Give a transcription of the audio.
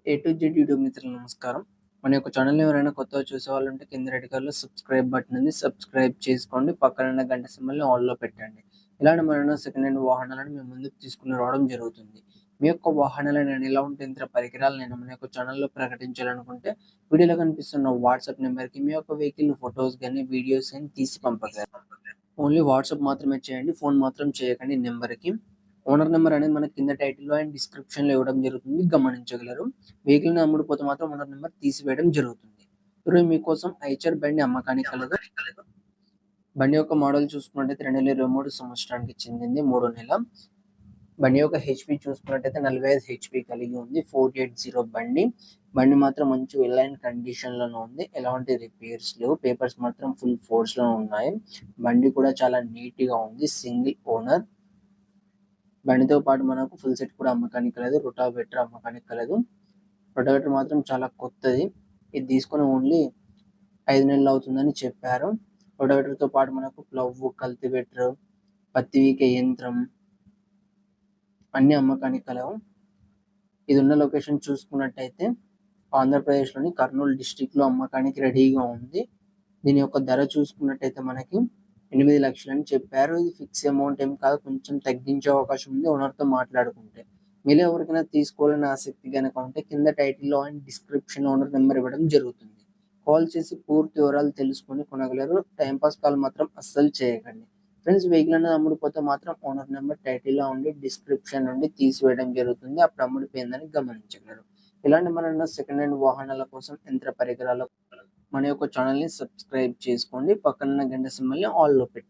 A to Z YouTube మిత్రులకు నమస్కారం. మన యొక్క ఛానల్‌ని ఎవరైనా కొత్తగా చూసేవాళ్ళుంటే కింద రెడ్ కలర్‌లో సబ్స్క్రైబ్ బటన్ ఉంది. సబ్స్క్రైబ్ చేసుకోండి. పక్కనున్న గంట సింబల్‌ని ఆల్‌లో పెట్టండి. ఇలాంటి మరెన్నో సెకండ్ హ్యాండ్ వాహనాలను మేము ముందుకు తీసుకొని రావడం జరుగుతుంది. మీ యొక్క వాహనాలను ఎలాంటి యంత్ర పరికరాలనైనా మన యొక్క ఛానల్‌లో ప్రకటించాలనుకుంటే వీడియోలో కనిపిస్తున్న వాట్సాప్ నంబర్‌కి మీ యొక్క వెహికల్ ఫోటోస్ గాని, వీడియోస్ గాని తీసి పంపగలరు. ఓన్లీ వాట్సాప్ మాత్రమే చేయండి. ఫోన్ మాత్రం చేయకండి ఈ నంబర్‌కి. ఓనర్ నంబర్ అనేది మనకి కింద టైటిల్‌లో అండ్ డిస్క్రిప్షన్‌లో ఇవ్వడం జరుగుతుంది. గమనించగలరు. వెహికల్‌ని అమ్ముడుపోతే మాత్రం ఓనర్ నంబర్ తీసివేయడం జరుగుతుంది. ఈరోజు మీకోసం ఐచర్ బండి అమ్మకానికి కలదు. బండి యొక్క మోడల్ చూసుకున్నట్టయితే 2023 సంవత్సరానికి చెందింది. మూడో నెల. బండి యొక్క హెచ్‌పీ చూసుకున్నట్టయితే 45 హెచ్‌పీ కలిగి ఉంది. 480 బండి. బండి మాత్రం మంచి వెల్ అండ్ కండిషన్‌లోనే ఉంది. ఎలాంటి రిపేర్స్ లేవు. పేపర్స్ మాత్రం ఫుల్ ఫోర్స్‌లో ఉన్నాయి. బండి కూడా చాలా నీట్‌గా ఉంది. Single owner. బండితో పాటు మనకు ఫుల్ సెట్ కూడా అమ్మకానికి కలదు. రోటావేటర్ అమ్మకానికి కలదు. రోటావేటర్ మాత్రం చాలా కొత్తది. ఇది తీసుకొని ఓన్లీ 5 నెలలు అవుతుందని చెప్పారు. రోటావేటర్‌తో పాటు మనకు ప్లవ్, కల్టివేటర్, పత్తి వీకే యంత్రం అన్నీ అమ్మకానికి కలవు. ఇది ఉన్న లొకేషన్ చూసుకున్నట్టయితే ఆంధ్రప్రదేశ్‌లోని కర్నూలు డిస్ట్రిక్ట్‌లో అమ్మకానికి రెడీగా ఉంది. దీని యొక్క ధర చూసుకున్నట్టయితే మనకి 8,00,000 అని చెప్పారు. ఇది ఫిక్స్ అమౌంట్ ఏం కాదు. కొంచెం తగ్గించే అవకాశం ఉంది ఓనర్‌తో మాట్లాడుకుంటే. మీలో ఎవరికైనా తీసుకోవాలని ఆసక్తి గనక ఉంటే కింద టైటిల్‌లో అండ్ డిస్క్రిప్షన్‌లో ఓనర్ నెంబర్ ఇవ్వడం జరుగుతుంది. కాల్ చేసి పూర్తి వివరాలు తెలుసుకొని కొనగలరు. టైమ్ పాస్ కాల్ మాత్రం అస్సలు చేయకండి. ఫ్రెండ్స్, వెహికల్ అనేది అమ్ముడుపోతే మాత్రం ఓనర్ నెంబర్ టైటిల్‌లో ఉండి డిస్క్రిప్షన్ నుండి తీసివేయడం జరుగుతుంది. అప్పుడు అమ్ముడుపోయిందని గమనించగలరు. ఇలాంటి మరెన్నో సెకండ్ హ్యాండ్ వాహనాల కోసం యంత్ర పరికరాల మన యొక్క ఛానల్‌ని సబ్స్క్రైబ్ చేసుకోండి. పక్కనున్న గంట సింబల్‌ని ఆల్‌లో పెట్టండి.